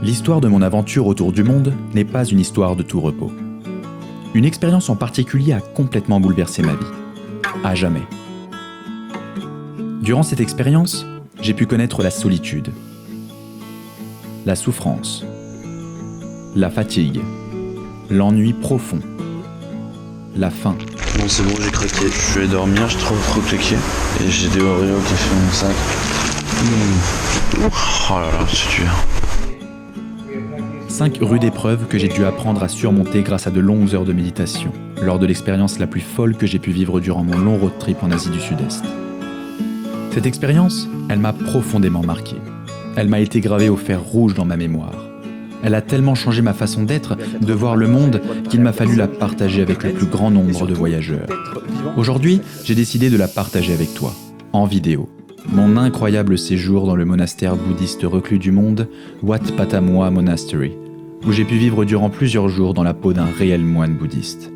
L'histoire de mon aventure autour du monde n'est pas une histoire de tout repos. Une expérience en particulier a complètement bouleversé ma vie. À jamais. Durant cette expérience, j'ai pu connaître la solitude, la souffrance, la fatigue, l'ennui profond, la faim. Bon, c'est bon, j'ai craqué. Je vais dormir, j'ai trop craqué. Et j'ai des Oreos qui fait mon sac. Oh là là, c'est dur. 5 rudes épreuves que j'ai dû apprendre à surmonter grâce à de longues heures de méditation, lors de l'expérience la plus folle que j'ai pu vivre durant mon long road trip en Asie du Sud-Est. Cette expérience, elle m'a profondément marqué. Elle m'a été gravée au fer rouge dans ma mémoire. Elle a tellement changé ma façon d'être, de voir le monde, qu'il m'a fallu la partager avec le plus grand nombre de voyageurs. Aujourd'hui, j'ai décidé de la partager avec toi, en vidéo. Mon incroyable séjour dans le monastère bouddhiste reclus du monde, Wat Pata-Moa Monastery, où j'ai pu vivre durant plusieurs jours dans la peau d'un réel moine bouddhiste.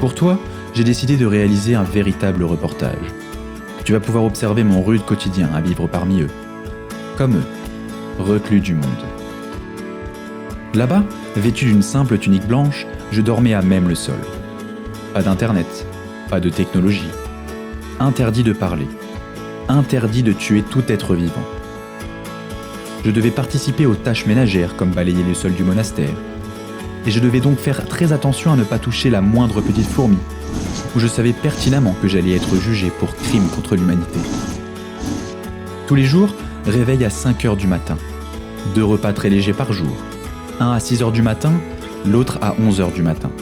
Pour toi, j'ai décidé de réaliser un véritable reportage. Tu vas pouvoir observer mon rude quotidien à vivre parmi eux. Comme eux, reclus du monde. Là-bas, vêtu d'une simple tunique blanche, je dormais à même le sol. Pas d'internet, pas de technologie. Interdit de parler. Interdit de tuer tout être vivant. Je devais participer aux tâches ménagères comme balayer le sol du monastère. Et je devais donc faire très attention à ne pas toucher la moindre petite fourmi, où je savais pertinemment que j'allais être jugé pour crime contre l'humanité. Tous les jours, réveil à 5 heures du matin. 2 repas très légers par jour. Un à 6 heures du matin, l'autre à 11 heures du matin.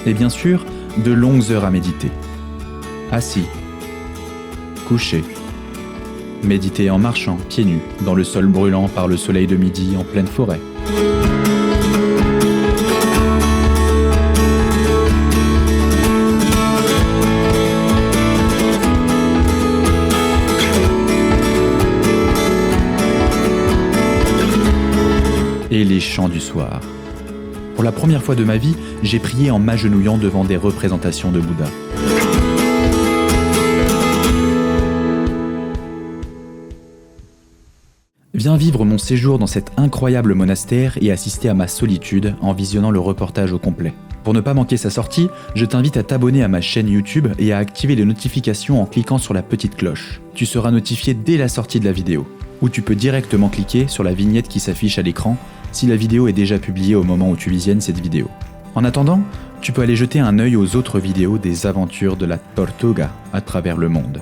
Et bien sûr, de longues heures à méditer. Assis, couché, méditer en marchant, pieds nus, dans le sol brûlant par le soleil de midi en pleine forêt. Et les chants du soir. Pour la première fois de ma vie, j'ai prié en m'agenouillant devant des représentations de Bouddha. Viens vivre mon séjour dans cet incroyable monastère et assister à ma solitude en visionnant le reportage au complet. Pour ne pas manquer sa sortie, je t'invite à t'abonner à ma chaîne YouTube et à activer les notifications en cliquant sur la petite cloche. Tu seras notifié dès la sortie de la vidéo, ou tu peux directement cliquer sur la vignette qui s'affiche à l'écran si la vidéo est déjà publiée au moment où tu visionnes cette vidéo. En attendant, tu peux aller jeter un œil aux autres vidéos des aventures de la Tortuga à travers le monde.